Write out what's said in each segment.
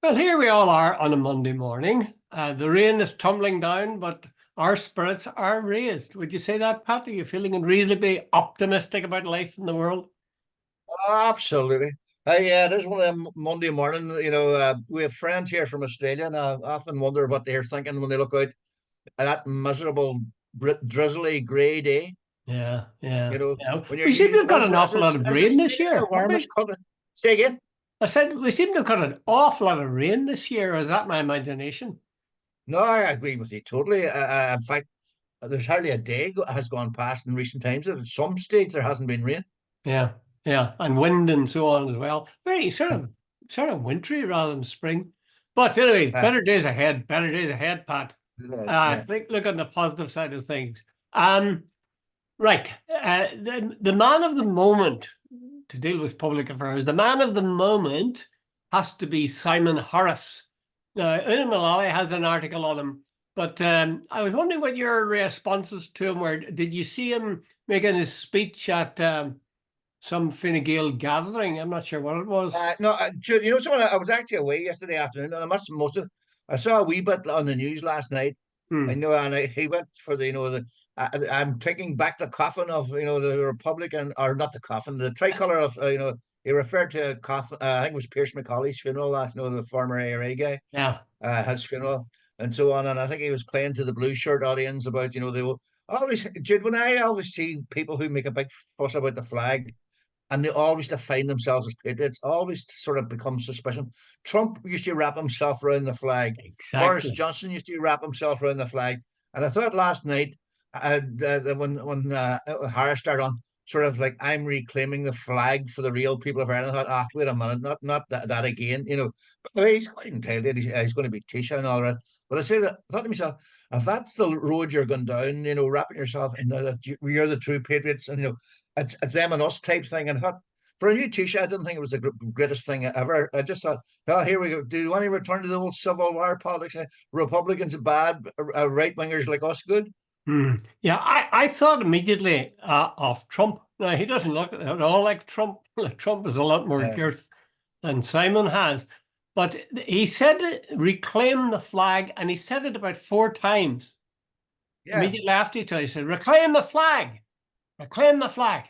Well, here we all are on a Monday morning. The rain is tumbling down, but our spirits are raised. Would you say that, Pat? Are you feeling reasonably optimistic about life in the world? Oh, absolutely. Yeah, it is one of them Monday morning. We have friends here from Australia, and I often wonder what they're thinking when they look out at that miserable, drizzly, grey day. Yeah, yeah, yeah. When We seem to have got an as awful lot it's of as it's rain this near the year, haven't warmest we? country. Say again. I said we seem to have got an awful lot of rain this year. Is that my imagination? No, I agree with you totally. In fact, there's hardly a day has gone past in recent times that at some states there hasn't been rain. Yeah, yeah, and wind and so on as well. Very sort of wintry rather than spring. But anyway, Uh, better days ahead, Pat. I yeah, think look on the positive side of things. Um, Right. The man of the moment to deal with public affairs, the man of the moment has to be Simon Harris. Now, Una Mullally has an article on him, but I was wondering what your responses to him were. Did you see him making his speech at some Fine Gael gathering? I'm not sure what it was. no, Jude, someone, I was actually away yesterday afternoon, and I saw a wee bit on the news last night. I Hmm. know, and he went for I'm taking back the coffin of the Republican, or not the coffin, the tricolor of he referred to a coffin. I think it was Pierce McCauley's funeral last, the former ARA guy, Yeah. his funeral, and so on. And I think he was playing to the blue shirt audience about they will always, Jude, when I always see people who make a big fuss about the flag and they always define themselves as patriots, always sort of become suspicion. Trump used to wrap himself around the flag. Boris Exactly. Johnson used to wrap himself around the flag. And I thought last night, when Harris started on, sort of like I'm reclaiming the flag for the real people of Ireland. I thought, wait a minute, not that again. But he's quite entitled. He's going to be Tisha and all that. But I thought to myself, if that's the road you're going down, wrapping yourself in that you're the true patriots, and it's them and us type thing. And for a new T-shirt, I didn't think it was the greatest thing ever. I just thought, oh, here we go. Do you want to return to the old Civil War politics? Republicans bad, right wingers like us good. Hmm. Yeah, I thought immediately of Trump. Now, he doesn't look at all like Trump. Trump has a lot more Uh, girth than Simon has. But he said reclaim the flag, and he said it about four times. yeah, Immediately after each other, he said, reclaim the flag, reclaim the flag,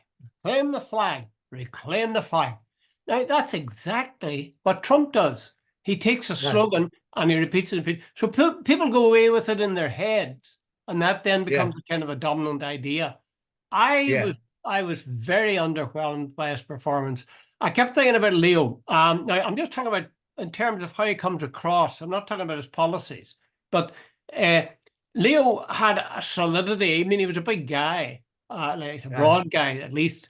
reclaim the flag, reclaim the flag. Now, that's exactly what Trump does. He takes a yeah, slogan and he repeats it. So people go away with it in their heads, and that then yeah, becomes a kind of a dominant idea. I yeah. was I was very underwhelmed by his performance. I kept thinking about Leo. Now I'm just talking about in terms of how he comes across. I'm not talking about his policies, but uh, Leo had a solidity. I mean, he was a big guy, like a Yeah. broad guy at least.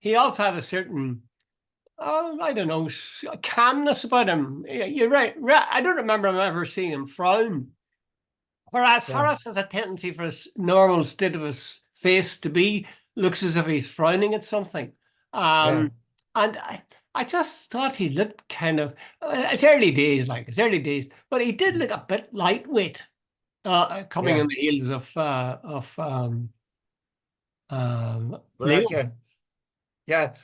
He also had a certain, I don't know, calmness about him. You're right. I don't remember him ever seeing him frown. Whereas Yeah, Harris has a tendency for his normal state of his face to be, looks as if he's frowning at something. yeah, Um, and I just thought he looked kind of, it's early days, like it's early days, but he did look a bit lightweight, coming yeah. in the heels of But Leo. yeah.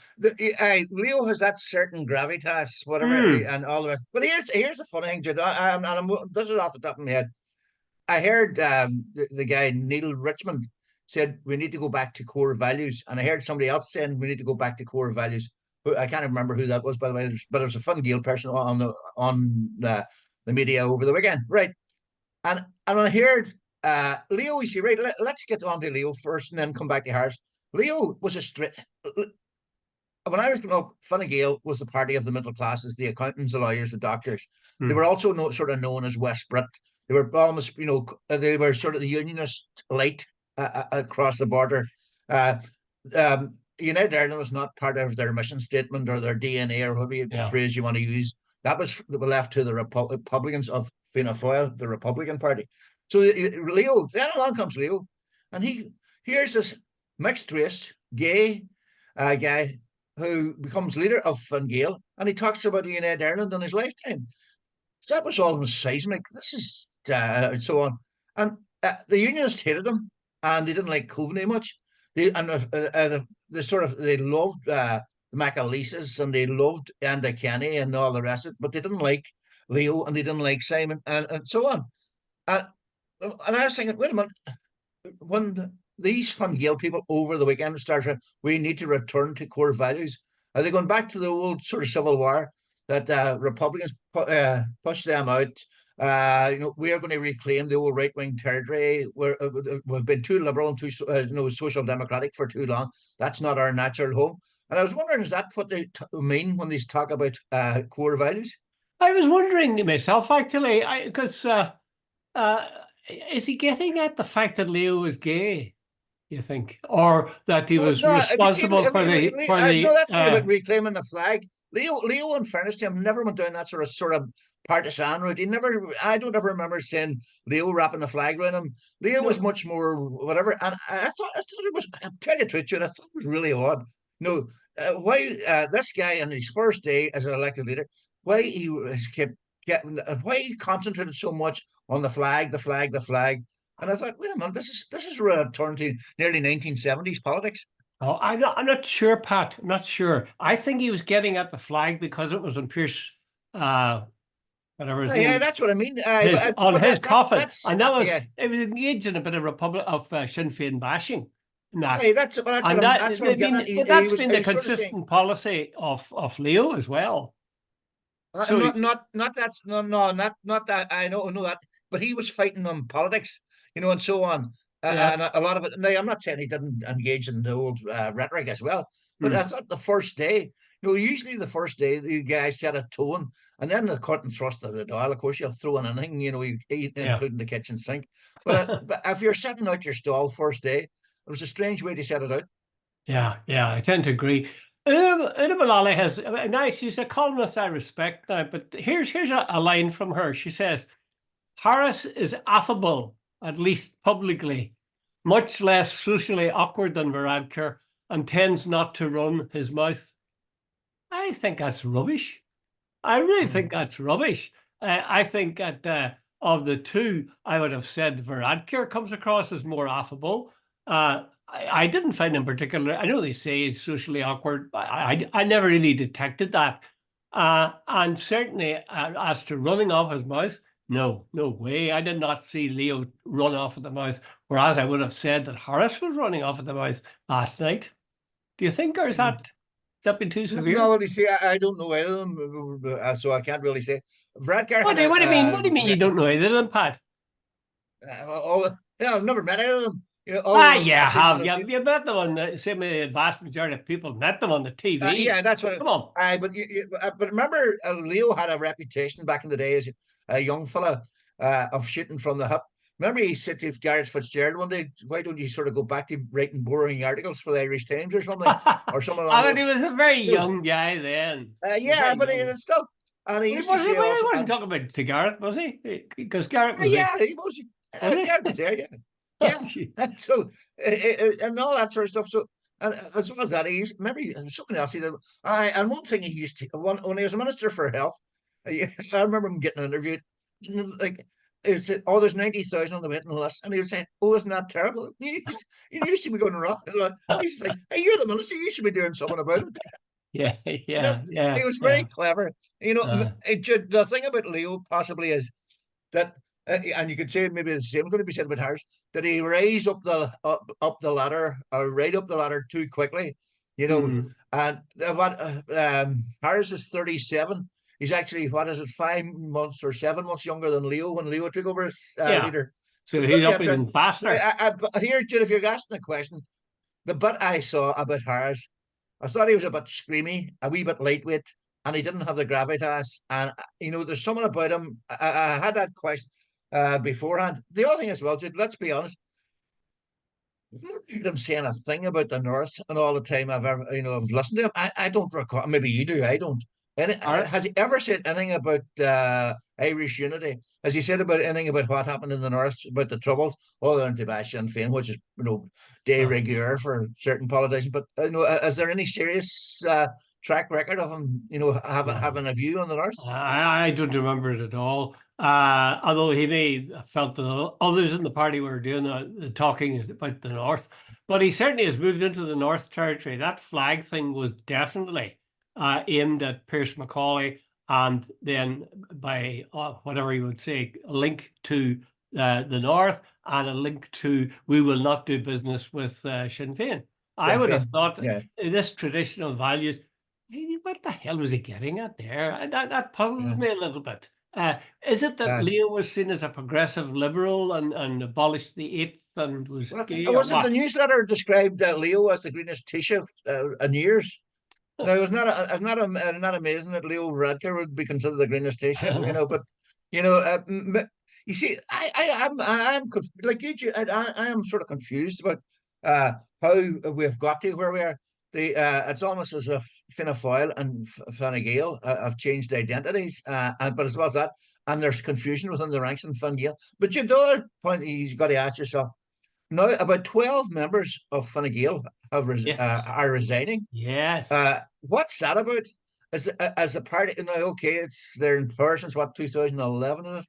Leo has that certain gravitas, whatever, Hmm. and all the rest. But here's the funny thing, Jude. This is off the top of my head. I heard the guy Neil Richmond said we need to go back to core values, and I heard somebody else saying we need to go back to core values. I can't remember who that was, by the way, but it was a Fun Gael person on the media over the weekend, right? And I heard Leo. You see, right? Let's get on to Leo first, and then come back to Harris. Leo was a straight. When I was growing up, Fine Gael was the party of the middle classes, the accountants, the lawyers, the doctors. They Hmm. were also sort of known as West Brit. They were almost, they were sort of the unionist light across the border. Uh, United Ireland was not part of their mission statement or their DNA or whatever Yeah. phrase you want to use. That was left to the Republicans of Fianna Fáil, the Republican Party. So Leo, then along comes Leo, and here's this mixed race, gay guy who becomes leader of Fine Gael, and he talks about the United Ireland in his lifetime. So that was almost seismic. This is and so on, and the Unionists hated him, and they didn't like Coveney much. They loved the McAleeses and they loved Andy Kenny and all the rest of it, but they didn't like Leo and they didn't like Simon and so on. Uh, and I was thinking, wait a minute, when these Fine Gael people over the weekend started saying, we need to return to core values, are they going back to the old sort of civil war that Republicans pushed them out? We are going to reclaim the old right wing territory. We've been too liberal and too social democratic for too long. That's not our natural home. And I was wondering, is that what they mean when they talk about core values? I was wondering myself, actually, because is he getting at the fact that Leo is gay, you think, or that he Well, was no, have you seen? responsible for No, that's what about reclaiming the flag. Leo, in fairness to him, never went down that sort of partisan route. He never. I don't ever remember seeing Leo wrapping the flag around him. Leo was no, much more whatever, and I thought it was. I'll tell you the truth, Jude, I thought it was really odd. No, why this guy on his first day as an elected leader, why he kept getting, why he concentrated so much on the flag, the flag, the flag. And I thought, wait a minute, this is a return to nearly 1970s politics. oh, I'm not sure, Pat. I'm not sure. I think he was getting at the flag because it was on Pierce, uh, whatever his Yeah, name, that's what I mean. on But his coffin, that's and that was yeah. it was engaged in a bit of Republic of Sinn Féin bashing, and that. Hey, that's what And I'm that, that's what I'm I getting mean, at. but He that's was been he the was sort of saying, consistent policy of Leo as well. So he's, not that, no, not that, I know that, but he was fighting on politics, and so on. yeah, And a lot of it. Now, I'm not saying he didn't engage in the old rhetoric as well, but I mm, thought the first day, usually the first day the guys set a tone, and then the cut and thrust of the dial. Of course, you'll throw in anything, yeah, including the kitchen sink. But if you're setting out your stall first day, it was a strange way to set it out. yeah. I tend to agree. Una Mullally has now she's a columnist I respect now, but here's a line from her. She says, Harris is affable, at least publicly, much less socially awkward than Varadkar, and tends not to run his mouth. I think that's rubbish. I really think Mhm. that's rubbish. I think that of the two, I would have said Varadkar comes across as more affable. I didn't find him particular. I know they say he's socially awkward. I never really detected that. And certainly, as to running off his mouth, no way. I did not see Leo run off at the mouth, whereas I would have said that Horace was running off at the mouth last night. Do you think, or is that been too No, severe? well, you see, I don't know either of them, so I can't really say. Radgar had What do you mean? a What do you mean you don't know either of them, Pat? yeah, I've never met any of them. All of them I've seen on the Yeah, TV. you met them on the same way the vast majority of people met them on the TV. Yeah, that's what. Come on. But remember, Leo had a reputation back in the day as a young fella of shooting from the hip. Remember, he said to Gareth Fitzgerald one day, "Why don't you sort of go back to writing boring articles for the Irish Times or something, or something along I mean, those?" he was a very You know, young guy then. He was yeah, very but young. it's still, and he But used to say he also, wasn't and talking about to Garrett, was he? Because Garrett was yeah, he was. was Gareth was he? there, yeah, Oh, yeah, gee. and so and all that sort of stuff. So, and as well as that, he used, remember something else he did. And one thing he used to when he was a minister for health, I remember him getting interviewed, like. He said, "Oh, there's 90,000 on the waiting list," and he would say, "Oh, isn't that terrible?" You should be going around. He's like, "Hey, you're the minister. You should be doing something about it." Yeah, You know, yeah, he yeah, was very yeah. clever. Uh, The thing about Leo possibly is that, and you could say maybe the same going to be said about Harris, that he raised up the ladder, or right up the ladder too quickly, you know. mm, And what Harris is 37. He's actually, what is it, 5 months or 7 months younger than Leo when Leo took over as yeah. leader. So So it's going he's to be up interesting. even faster. But here, Jude, if you're asking a question, the bit I saw about Harris, I thought he was a bit screamy, a wee bit lightweight, and he didn't have the gravitas. And there's something about him. I had that question beforehand. The other thing as well, Jude, let's be honest. I've never heard him saying a thing about the North, and all the time I've ever, I've listened to him. I don't recall. Maybe you do. I don't. And All right. has he ever said anything about Irish unity? Has he said about anything about what happened in the North, about the troubles, other than Sinn Féin, which is de Uh, rigueur for certain politicians? But is there any serious track record of him, no. having a view on the North? I don't remember it at all. Although he may have felt that others in the party were doing the talking about the North, but he certainly has moved into the North Territory. That flag thing was definitely aimed at Pierce McCauley and then by whatever you would say, a link to the North and a link to we will not do business with Sinn Féin. I would have thought this traditional values, what the hell was he getting at there? And that puzzles me a little bit. Is it that Leo was seen as a progressive liberal and abolished the eighth and was gay? Was it the newsletter described Leo as the greenest Taoiseach in years? No, it's not amazing that Leo Varadkar would be considered the greenest Taoiseach, but you see, I'm like you, I am sort of confused about how we've got to where we are. It's almost as if Fianna Fáil and Fine Gael have changed identities, but as well as that, and there's confusion within the ranks in Fine Gael. But you know, point you've got to ask yourself now. About 12 members of Fine Gael are resigning. Yes. What's that about? As a party, okay, it's they're in power since 2011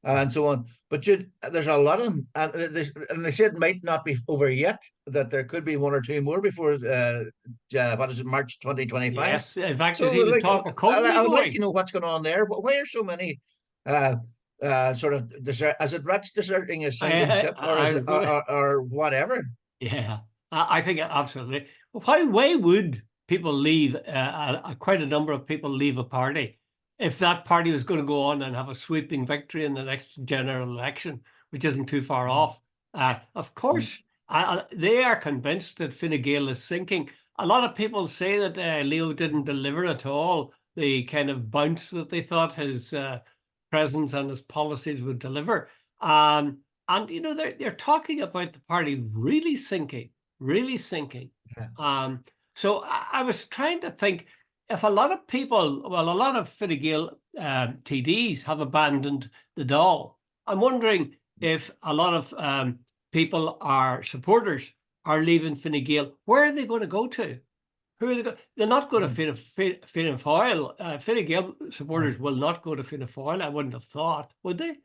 and so on. But there's a lot of them, and they say it might not be over yet. That there could be one or two more before what is it, March 2025? Yes, in fact, there's even talk of COVID. I would like to know what's going on there. But why are so many sort of as it rats deserting a sinking ship or whatever? Yeah, I think absolutely. Why would people leave? Quite a number of people leave a party if that party was going to go on and have a sweeping victory in the next general election, which isn't too far off. Of course, they are convinced that Fine Gael is sinking. A lot of people say that Leo didn't deliver at all the kind of bounce that they thought his presence and his policies would deliver. And they're talking about the party really sinking. Yeah. So I was trying to think if a lot of people, a lot of Fine Gael TDs have abandoned the Dáil. I'm wondering if a lot of people supporters are leaving Fine Gael. Where are they going to go to? Who are they going? They're not going to Fianna Fáil. Fine Gael supporters will not go to Fianna Fáil. I wouldn't have thought, would they?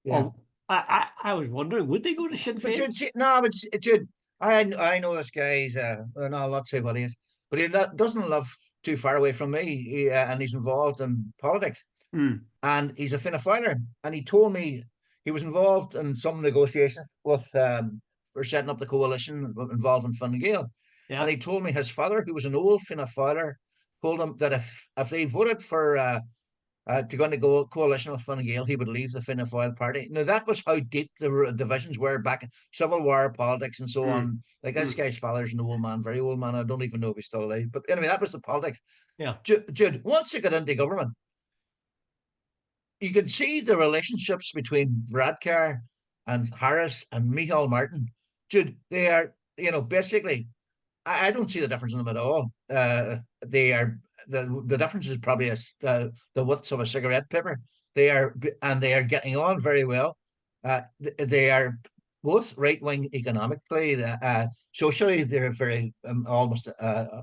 Yeah. Or, I was wondering, would they go to Sinn Féin? Jude, I know this guy's no, I'll not say what he is, but he doesn't live too far away from me, and he's involved in politics, and he's a Fianna Fáiler, and he told me he was involved in some negotiation with for setting up the coalition involving Fine Gael, and he told me his father, who was an old Fianna Fáiler, told him that if they voted for to go into coalition with Fine Gael, he would leave the Fianna Fáil party. Now, that was how deep the divisions were back in Civil War politics and so on. Like, this guy's father's an old man, very old man. I don't even know if he's still alive. But anyway, that was the politics. Yeah. Jude, once you get into government, you can see the relationships between Varadkar and Harris and Micheál Martin. Jude, they are, basically, I don't see the difference in them at all. They are. The difference is probably the width of a cigarette paper. They are getting on very well. They are both right wing economically. Socially, they're very almost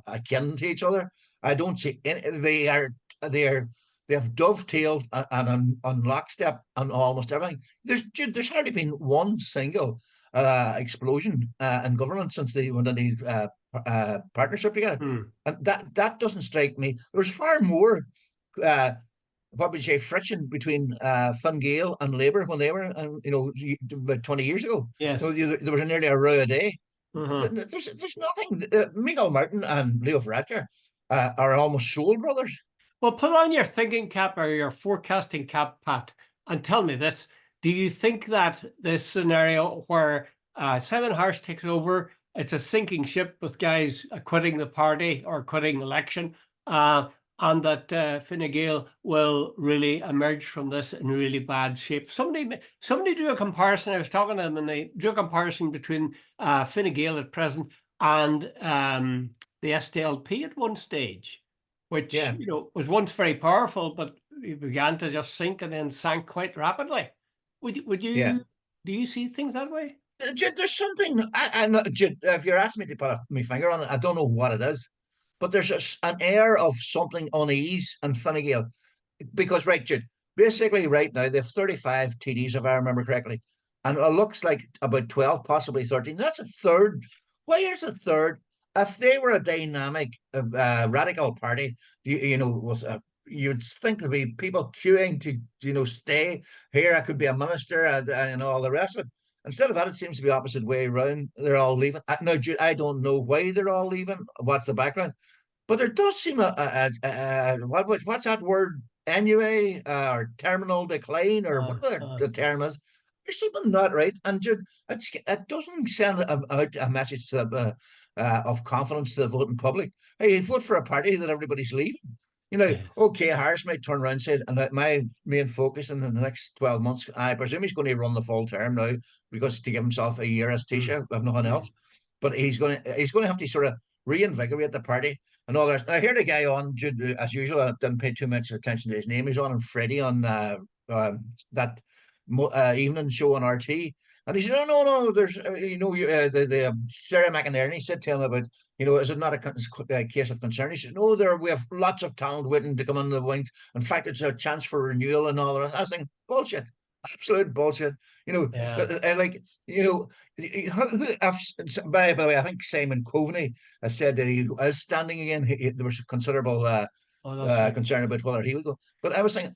akin to each other. I don't see any. They have dovetailed and on lockstep on almost everything. There's hardly been one single explosion in government since they went into partnership together, and that doesn't strike me. There's far more, what would you say, friction between Fine Gael and Labour when they were, about 20 years ago. Yes, there was nearly a row a day. There's nothing. Micheál Martin and Leo Varadkar are almost soul brothers. Well, put on your thinking cap or your forecasting cap, Pat, and tell me this: do you think that this scenario where Simon Harris takes over, it's a sinking ship with guys quitting the party or quitting election, and that Fine Gael will really emerge from this in really bad shape? Somebody drew a comparison. I was talking to them, and they drew a comparison between Fine Gael at present and the SDLP at one stage, which was once very powerful, but it began to just sink and then sank quite rapidly. Would you? Yeah. Do you see things that way? Jude, there's something. Jude, if you're asking me to put my finger on it, I don't know what it is, but there's an air of something unease and Fine Gael, because Jude, basically right now they have 35 TDs if I remember correctly, and it looks like about 12, possibly 13. That's a third. Why is a third? If they were a dynamic radical party, with you'd think there'd be people queuing to stay here. I could be a minister and all the rest of it. Instead of that, it seems to be opposite way around. They're all leaving. Now, Jude, I don't know why they're all leaving. What's the background? But there does seem what's that word anyway, or terminal decline, or Uh, whatever uh, the term is. There's something not right, and Jude, it doesn't send out a message of confidence to the voting public. Hey, you vote for a party that everybody's leaving. yes. Okay, Harris might turn around and say, and that my main focus in the next 12 months, I presume he's going to run the full term now because to give himself a year as Mm, Taoiseach, if nothing mm. else. But he's going to have to sort of reinvigorate the party and all that. I heard a guy on, Jude, as usual, I didn't pay too much attention to his name. He's on Freddie on that evening show on RT. And he said, "Oh no, there's Sarah McInerney said to him about, is it not a case of concern?" He said, "No, we have lots of talent waiting to come on the wings. In fact, it's a chance for renewal and all that." I was thinking, bullshit, absolute bullshit. Yeah. Like by the way, I think Simon Coveney has said that he is standing again. There was considerable Oh, that's right. concern about whether he would go. But I was thinking,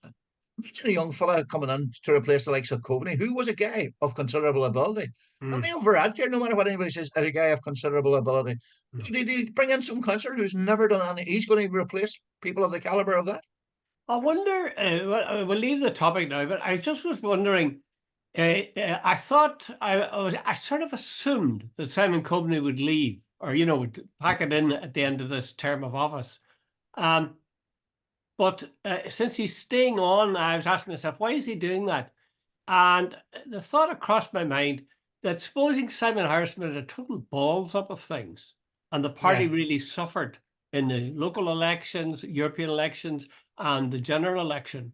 imagine a young fella coming in to replace the likes of Coveney, who was a guy of considerable ability. And Mm, they overacted, no matter what anybody says, as a guy of considerable ability. mm. They bring in some councillor who's never done anything. He's going to replace people of the caliber of that. I wonder, we'll leave the topic now, but I just was wondering, I thought I sort of assumed that Simon Coveney would leave, or would pack it in at the end of this term of office. But since he's staying on, I was asking myself, why is he doing that? And the thought crossed my mind that supposing Simon Harrison had a total balls up of things, and the party Yeah. really suffered in the local elections, European elections, and the general election,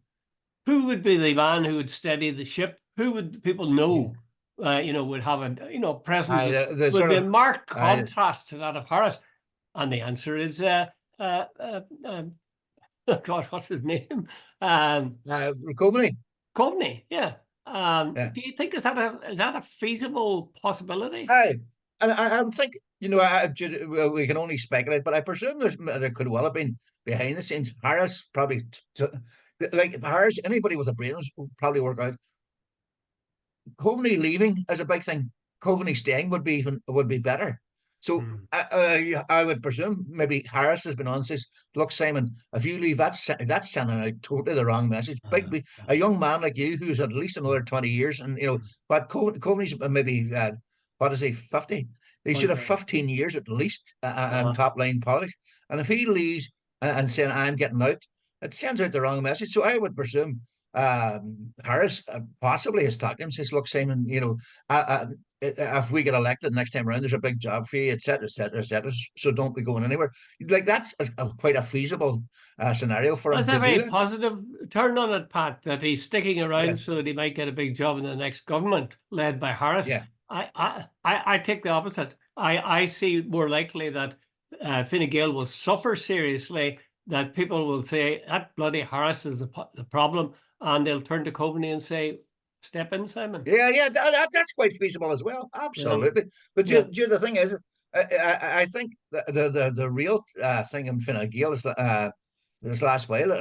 who would be the man who would steady the ship? Who would people Yeah. know? Would have a presence that The would sort be a of marked uh, contrast to that of Harris. And the answer is, God, what's his name? Coveney. Coveney. Yeah. Yeah. Do you think is that a feasible possibility? Aye. And I would think, we can only speculate, but I presume there could well have been behind the scenes. Harris probably, like if Harris, anybody with a brain would probably work out. Coveney leaving is a big thing. Coveney staying would be better. So Mm, I would presume maybe Harris has been on and says, "Look, Simon, if you leave, that's sending out totally the wrong message. A young man like you who's at least mm, another 20 years, and mm. but Coveney's maybe what is he 50? He should have Okay. 15 years at least in Uh-huh. top line politics. And if he leaves and saying I'm getting out, it sends out the wrong message. So I would presume Harris possibly has talked to him, says, "Look, Simon, if we get elected next time around, there's a big job for you, etc., etc., etc. So don't be going anywhere." Like that's quite a feasible scenario for him That's a to do very that. positive turn on it, Pat, that he's sticking Yeah, around so that he might get a big job in the next government led by Harris. yeah, I take the opposite. I see more likely that Fine Gael will suffer seriously, that people will say that bloody Harris is the problem, and they'll turn to Coveney and say, step in, Simon. yeah. That's quite feasible as well. Yeah, Absolutely. But yeah, the thing is, I think the real thing in Fine Gael is that this last while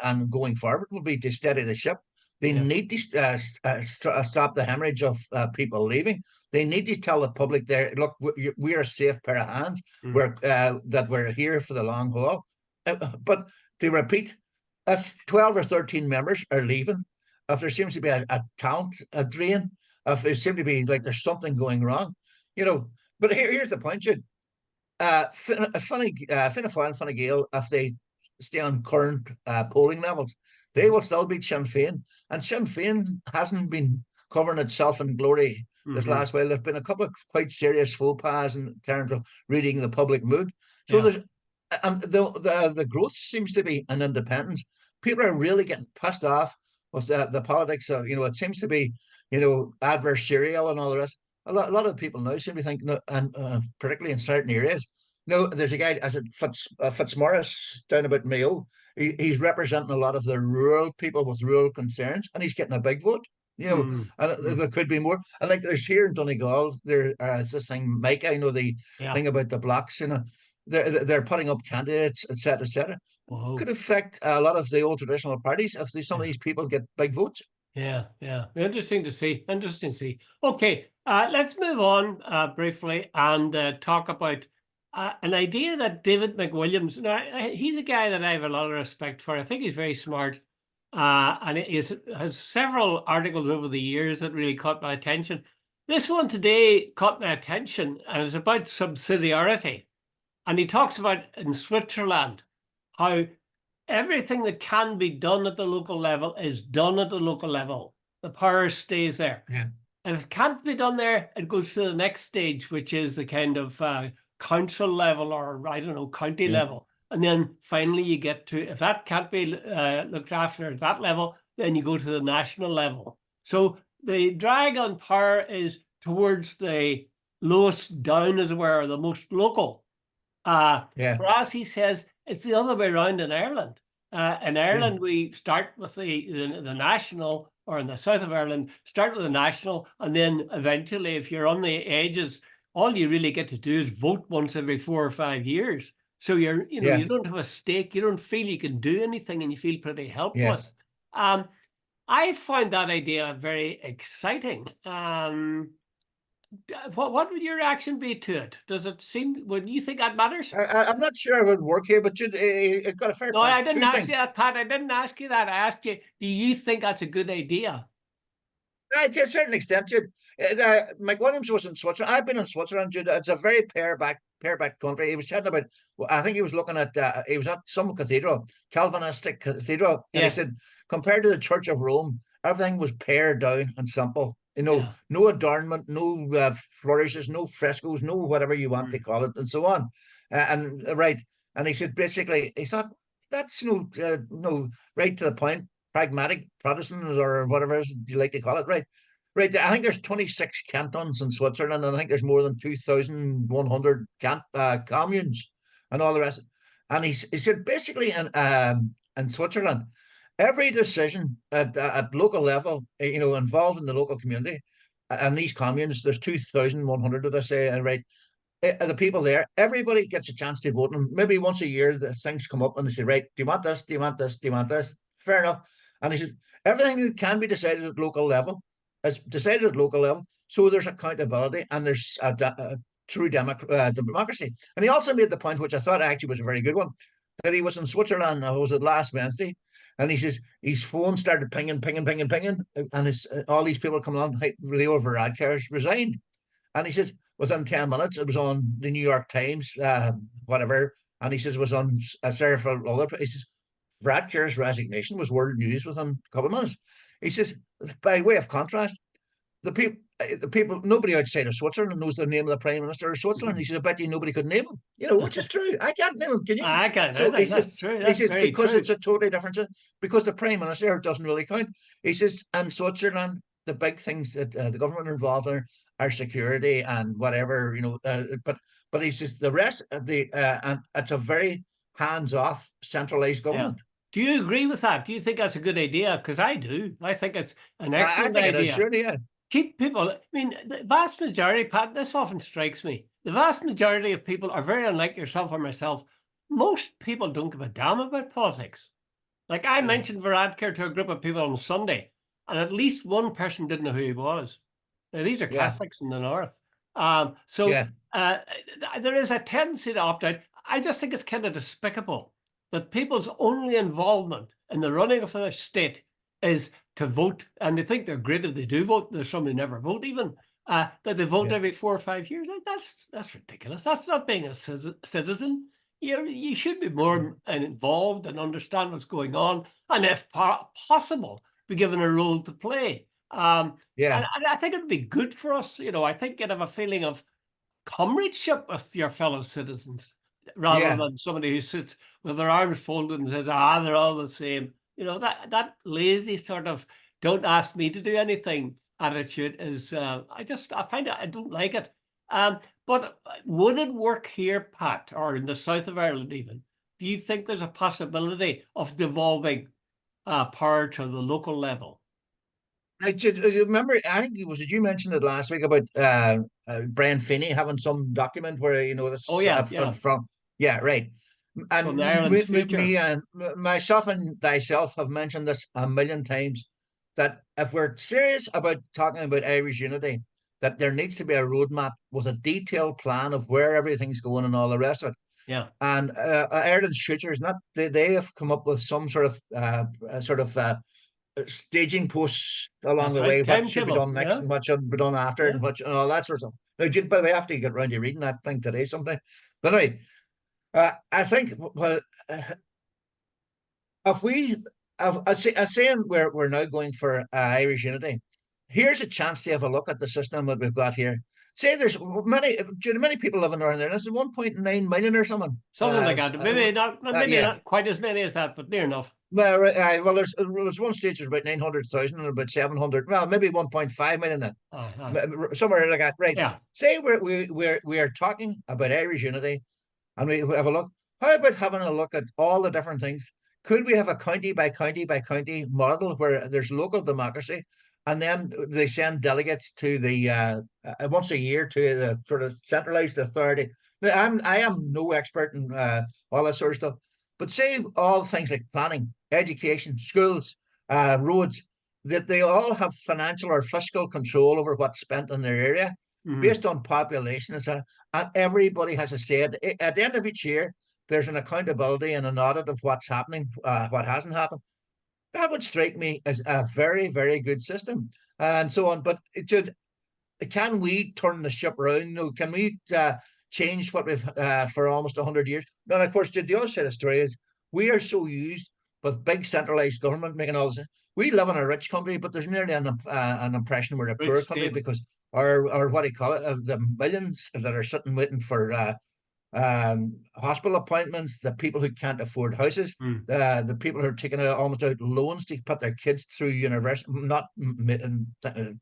and going forward will be to steady the ship. They yeah. need to stop the hemorrhage of people leaving. They need to tell the public there, look, we're a safe pair of hands. Mm. We're here for the long haul. But to repeat, if 12 or 13 members are leaving, if there seems to be a talent a drain, if it seems to be like there's something going wrong, you know. But here's the point, Jude. Fianna Fáil and Fine Gael, if they stay on current polling levels, they will still beat Sinn Féin. And Sinn Féin hasn't been covering itself in glory this Mm-hmm. last while. There's been a couple of quite serious faux pas in terms of reading the public mood. So Yeah. there's and the growth seems to be an independence. People are really getting pissed off with the politics of, it seems to be, adversarial and all the rest. A lot of people now seem to think, no, and particularly in certain areas. No, there's a guy, as it Fitzmaurice down about Mayo. He's representing a lot of the rural people with rural concerns, and he's getting a big vote. And Mm-hmm. there could be more. And like there's here in Donegal, there is this thing, Mike. I know the Yeah. thing about the blocks. they're putting up candidates, etc., etc. Whoa. Could affect a lot of the old traditional parties if some of these people get big votes. Yeah, yeah. Interesting to see. Interesting to see. Okay, let's move on briefly and talk about an idea that David McWilliams. Now, he's a guy that I have a lot of respect for. I think he's very smart, and he has several articles over the years that really caught my attention. This one today caught my attention, and it's about subsidiarity. And he talks about in Switzerland how everything that can be done at the local level is done at the local level. The power stays there. Yeah. And if it can't be done there, it goes to the next stage, which is the kind of council level or, I don't know, county Yeah. level. And then finally you get to, if that can't be looked after at that level, then you go to the national level. So the drag on power is towards the lowest down, as it were, or the most local. Yeah. Whereas he says it's the other way around in Ireland. In Ireland, we start with the national, or in the south of Ireland, start with the national, and then eventually, if you're on the edges, all you really get to do is vote once every 4 or 5 years. So you're, Yeah. you don't have a stake, you don't feel you can do anything, and you feel pretty Yeah. helpless. I find that idea very exciting. What would your reaction be to it? Does it seem, would you think that matters? I'm not sure it would work here, but Jude, it got a fair No, point. I didn't Two ask things. you that, Pat. I didn't ask you that. I asked you, do you think that's a good idea? To a certain extent, Jude. McWilliams was in Switzerland. I've been in Switzerland, Jude. It's a very pair back country. He was chatting about. I think he was looking at. He was at some cathedral, Calvinistic cathedral, and he Yes. said, compared to the Church of Rome, everything was pared down and simple. Yeah. No adornment, no flourishes, no frescoes, no whatever you want to call it, and so on. Right, and he said basically, he thought that's no right to the point, pragmatic Protestants or whatever else you like to call it, right? Right. I think there's 26 cantons in Switzerland, and I think there's more than 2,100 communes and all the rest. And he said basically in Switzerland, every decision at local level, involving the local community, and these communes, there's 2,100, did I say, right? The people there, everybody gets a chance to vote. And maybe once a year, the things come up and they say, right, do you want this? Do you want this? Do you want this? Fair enough. And he says, everything that can be decided at local level is decided at local level. So there's accountability and there's a true democracy. And he also made the point, which I thought actually was a very good one, that he was in Switzerland, was it last Wednesday? And he says his phone started pinging, pinging, pinging, pinging. And all these people coming on, hey, Leo Varadkar's resigned. And he says, within 10 minutes, it was on the New York Times, whatever. And he says, it was on several other places. Varadkar's resignation was world news within a couple of minutes. He says, by way of contrast, the people, nobody outside of Switzerland knows the name of the Prime Minister of Switzerland. He says, I bet you nobody could name him, which is true. I can't name him, can you? I can. So he says, That's true. That's very because true. it's a totally different, because the Prime Minister doesn't really count. He says, in Switzerland, the big things that the government are involved in are security and whatever, but he says the rest of and it's a very hands-off centralized government. Yeah. Do you agree with that? Do you think that's a good idea? Because I do. I think it's an I excellent think it is, idea. surely, yeah. Keep people, I mean, the vast majority, Pat, this often strikes me. The vast majority of people are very unlike yourself or myself. Most people don't give a damn about politics. Like I mentioned Varadkar to a group of people on Sunday, and at least one person didn't know who he was. Now, these are Yeah. Catholics in the north. Yeah. There is a tendency to opt out. I just think it's kind of despicable that people's only involvement in the running of their state is to vote, and they think they're great if they do vote. There's some who never vote even, that they vote every 4 or 5 years. That's ridiculous. That's not being a citizen. You should be more involved and understand what's going on, and if possible, be given a role to play. Yeah. And I think it'd be good for us. I think you'd have a feeling of comradeship with your fellow citizens rather than somebody who sits with their arms folded and says, they're all the same. That lazy sort of don't ask me to do anything attitude is, I find it, I don't like it. But would it work here, Pat, or in the south of Ireland even? Do you think there's a possibility of devolving power to the local level? I remember, I think did you mention it last week about Brian Finney having some document where this Oh, yeah. from Yeah, right. from And Ireland's future. me and myself and thyself have mentioned this a million times, that if we're serious about talking about Irish unity, that there needs to be a roadmap with a detailed plan of where everything's going and all the rest of it. Yeah, And Ireland's future is not. They have come up with some sort of staging posts along that's the right. way. What should be Timetable. done next, Yeah, and what should be done after, yeah. and what and all that sort of stuff. Now, but we have to get around to reading that thing today sometime. But anyway, I think, well, if we, I saying we're now going for Irish unity, here's a chance to have a look at the system that we've got here. Say there's many people living around there. This is 1.9 million or something. Something like that. Maybe Yeah. not quite as many as that, but near enough. Well, well, there's one stage there's about 900,000 and about 700. Well, maybe 1.5 million then, Aye. somewhere like that. Right. Yeah. Say we are talking about Irish unity, and we have a look. How about having a look at all the different things? Could we have a county by county by county model where there's local democracy, and then they send delegates to the once a year to the sort of centralized authority? Now, I am no expert in all that sort of stuff, but say all things like planning, education, schools, roads, that they all have financial or fiscal control over what's spent in their area Mhm. based on population, and everybody has a say. At the end of each year, there's an accountability and an audit of what's happening, what hasn't happened. That would strike me as a very, very good system, and so on. But can we turn the ship around? No, can we change what we've for almost 100 years? And of course, the other side of the story is we are so used with big centralized government making all this. We live in a rich country, but there's nearly an impression we're a Rich poor country state. because our what do you call it? The millions that are sitting waiting for hospital appointments, the people who can't afford houses, Mm. the people who are taking out almost out loans to put their kids through university, not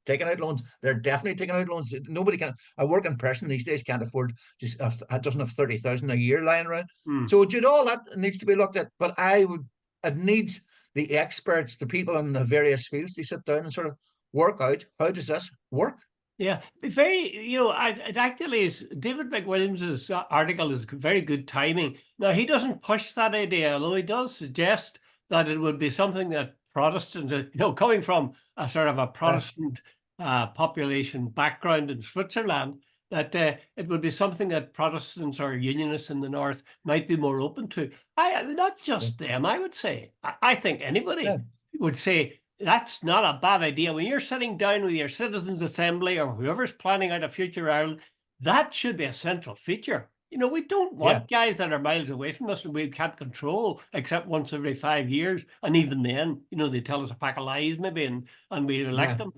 taking out loans, they're definitely taking out loans. Nobody can, a working person these days can't afford just doesn't have 30,000 a year lying around. Mm. So Jude, all that needs to be looked at. But it needs the experts, the people in the various fields, to sit down and sort of work out how does this work. Yeah, very, it actually is. David McWilliams's article is very good timing. Now, he doesn't push that idea, although he does suggest that it would be something that Protestants, coming from a sort of a Protestant population background in Switzerland, that it would be something that Protestants or Unionists in the North might be more open to. Not just them, I would say. I think Yeah, anybody would say, that's not a bad idea. When you're sitting down with your citizens' assembly or whoever's planning out a future Ireland, that should be a central feature. We don't yeah, want guys that are miles away from us and we can't control except once every 5 years. And even then, they tell us a pack of lies maybe and we elect yeah, them.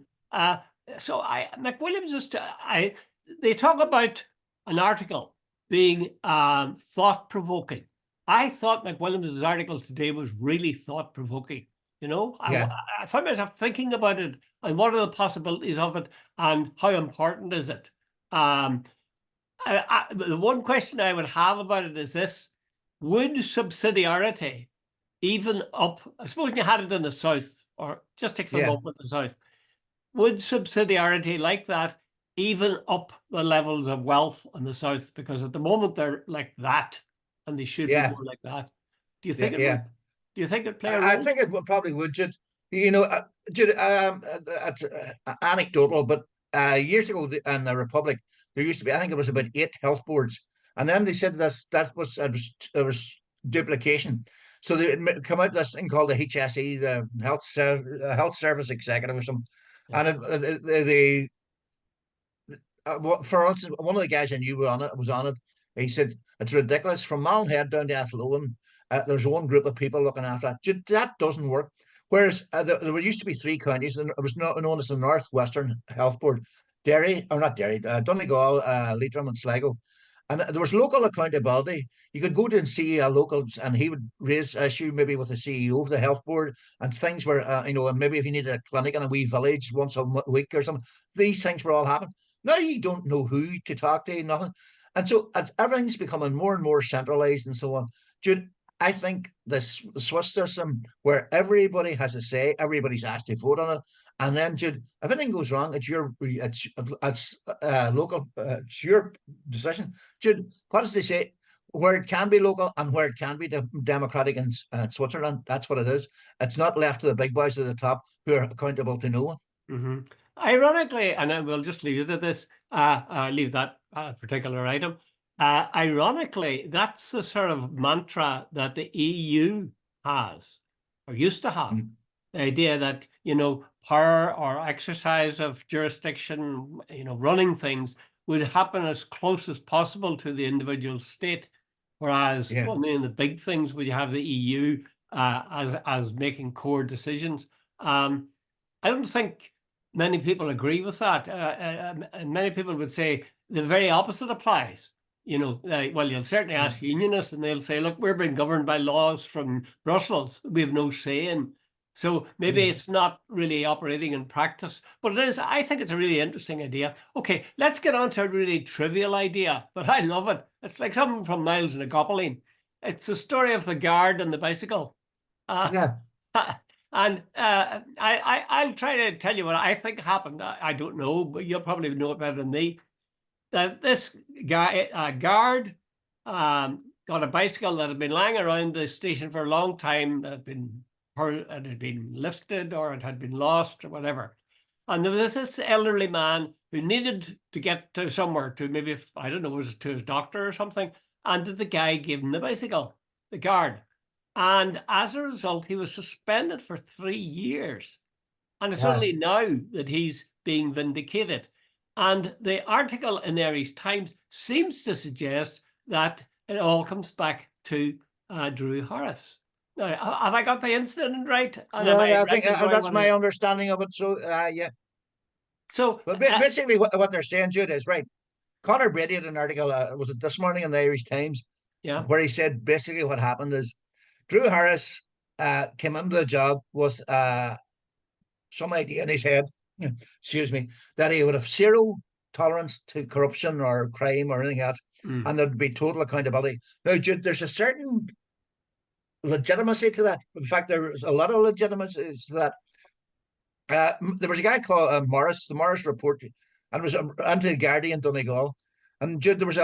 So McWilliams they talk about an article being thought-provoking. I thought McWilliams' article today was really thought-provoking. yeah, I find myself thinking about it and what are the possibilities of it and how important is it? The one question I would have about it is this: would subsidiarity even up? I suppose you had it in the South, or just take for a yeah, moment the South. Would subsidiarity like that even up the levels of wealth in the South? Because at the moment they're like that, and they should be yeah, more like that. Do you yeah, think it would? yeah. Do you think it'd play a I role? think it would probably would, Jude. You know, Jude, it's anecdotal, but years ago in the Republic, there used to be, I think it was about 8 health boards, and then they said it was duplication. So they come out with this thing called the HSE, the Health Service Executive or something, Yeah. and they for instance, one of the guys I knew was on it. He said it's ridiculous from Malhead down to Athlone. There's one group of people looking after that. That doesn't work. Whereas there used to be 3 counties, and it was not known as the Northwestern Health Board, Derry or not Derry, Donegal, Leitrim, and Sligo. And there was local accountability. You could go to and see a local, and he would raise issue maybe with the CEO of the health board, and things were, and maybe if you needed a clinic in a wee village once a week or something, these things were all happening. Now you don't know who to talk to, nothing. And so everything's becoming more and more centralized and so on. Jude, I think this Swiss system where everybody has a say, everybody's asked to vote on it, and then Jude, if anything goes wrong, it's local, it's your decision. Jude, what does they say? where it can be local and where it can be democratic in Switzerland. That's what it is. It's not left to the big boys at the top who are accountable to no one. Mm-hmm. Ironically, and I will just leave it at this, leave that particular item. Ironically, that's the sort of mantra that the EU has, or used to have. Mm. The idea that, power or exercise of jurisdiction, running things would happen as close as possible to the individual state. Whereas only in the big things would you have the EU as making core decisions. I don't think many people agree with that. And many people would say the very opposite applies. Well, you'll certainly ask unionists and they'll say, look, we're being governed by laws from Brussels. We have no say in. So maybe it's not really operating in practice, but it is. I think it's a really interesting idea. Okay, let's get on to a really trivial idea, but I love it. It's like something from Miles and Gopoline. It's the story of the guard and the bicycle. And I'll try to tell you what I think happened. I don't know, but you'll probably know it better than me. That this guy, guard, got a bicycle that had been lying around the station for a long time. It had been lifted or it had been lost or whatever. And there was this elderly man who needed to get to somewhere, to maybe, I don't know, was it to his doctor or something. And the guy gave him the bicycle, the guard. And as a result, he was suspended for 3 years. And it's only now that he's being vindicated. And the article in the Irish Times seems to suggest that it all comes back to Drew Harris. Now, have I got the incident right? And I think that's my understanding of it. So, yeah. So, but basically, what they're saying, Jude, is right. Conor Brady had an article, was it this morning in the Irish Times? Where he said basically what happened is Drew Harris came into the job with some idea in his head, excuse me, that he would have zero tolerance to corruption or crime or anything else, and there'd be total accountability. Now, Jude, there's a certain legitimacy to that. In fact, there's a lot of legitimacy to that. There was a guy called Morris, the Morris Report, and it was anti-Gardaí in Donegal. And Jude, there was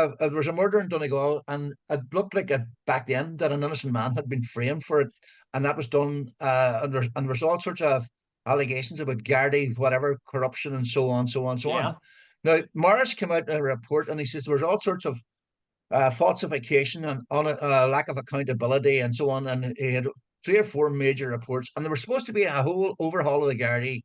a murder in Donegal, and it looked like back then that an innocent man had been framed for it, and that was done. And there was all sorts of allegations about Gardaí, whatever, corruption, and so on, so on, so on. Now, Morris came out in a report, and he says there was all sorts of falsification and on lack of accountability and so on. And he had 3 or 4 major reports, and there was supposed to be a whole overhaul of the Gardaí.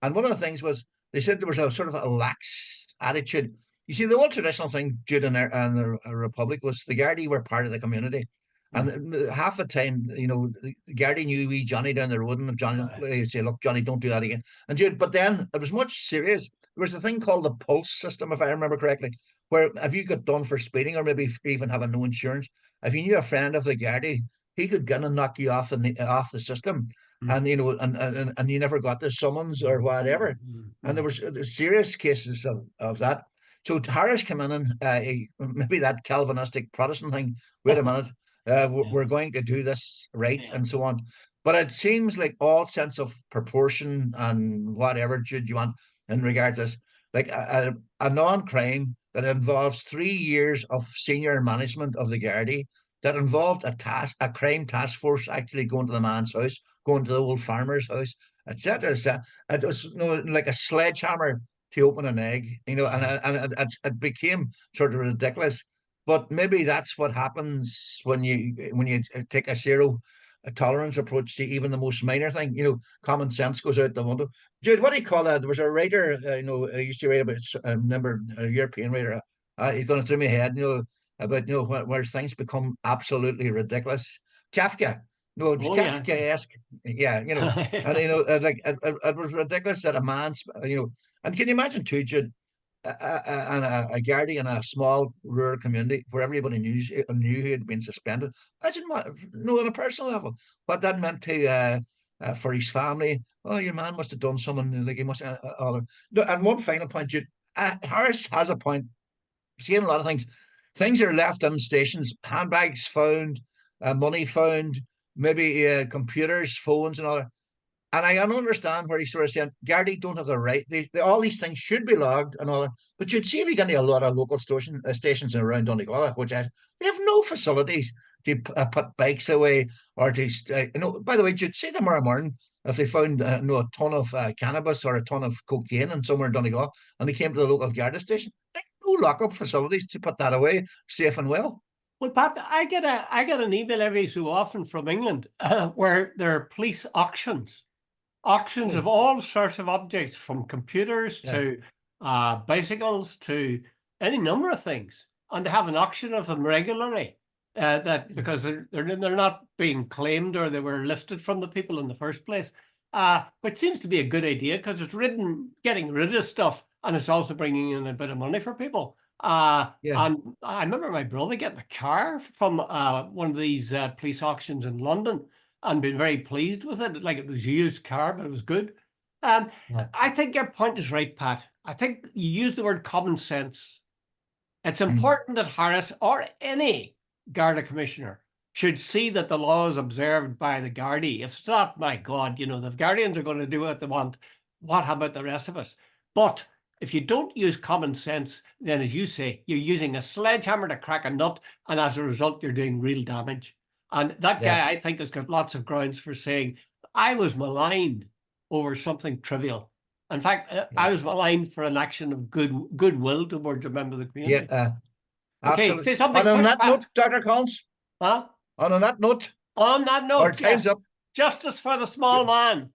And one of the things was they said there was a sort of a lax attitude. You see, the old traditional thing, Jude, in the Republic was the Gardaí were part of the community. And half the time, the Gardaí knew wee Johnny down the road, and if Johnny would say, look, Johnny, don't do that again. And Jude, but then it was much serious. There was a thing called the pulse system, if I remember correctly, where if you got done for speeding or maybe even having no insurance, if you knew a friend of the Gardaí, he could get and knock you off the system. And and you never got the summons or whatever. And there was serious cases of that. So Harris came in and maybe that Calvinistic Protestant thing, wait a minute, we're going to do this right and so on. But it seems like all sense of proportion and whatever, Jude, you want in regards to this, like a non-crime that involves 3 years of senior management of the Gardaí, that involved a crime task force actually going to the man's house, going to the old farmer's house, etc. It was like a sledgehammer to open an egg, and it became sort of ridiculous. But maybe that's what happens when you take a zero tolerance approach to even the most minor thing. Common sense goes out the window. Jude, what do you call that? There was a writer, I used to write about. I remember a European writer. He's going through my head, about where things become absolutely ridiculous. Kafka. No, it's Kafkaesque. Yeah, and like it was ridiculous that a man's, and can you imagine too, Jude, a Gardaí in a small rural community where everybody knew he had been suspended. Imagine what, on a personal level, what that meant to for his family. Oh, your man must have done something, like he must. No, and one final point, Jude. Harris has a point. Seeing a lot of things. Things are left in stations, handbags found, money found, maybe computers, phones, and all that. And I don't understand where he's sort of saying Gardaí don't have the right. All these things should be logged and all that. But you'd see if you get a lot of local stations around Donegal, which they have no facilities to put bikes away or to, by the way, you'd see tomorrow morning if they found a ton of cannabis or a ton of cocaine in somewhere in Donegal and they came to the local Garda station. There's no lockup facilities to put that away safe and well. Well, Pat, I get an email every so often from England where there are police auctions Yeah. of all sorts of objects, from computers Yeah. to bicycles to any number of things, and they have an auction of them regularly. Because they're not being claimed or they were lifted from the people in the first place, which seems to be a good idea because it's getting rid of stuff, and it's also bringing in a bit of money for people. Yeah. And I remember my brother getting a car from one of these police auctions in London and being very pleased with it. Like, it was a used car, but it was good. Yeah. I think your point is right, Pat. I think you use the word common sense. It's important that Harris or any Garda commissioner should see that the law is observed by the Gardaí. If it's not, my God, the Guardians are going to do what they want. What about the rest of us? But if you don't use common sense, then, as you say, you're using a sledgehammer to crack a nut, and as a result, you're doing real damage. And that guy, I think, has got lots of grounds for saying, I was maligned over something trivial. In fact, I was maligned for an action of goodwill towards a member of the community. Yeah. Okay, Absolutely. say something And on quick, that Pat. note, Dr. Collins, Huh? on that note, On that note, our time's yes. up. Justice for the small man.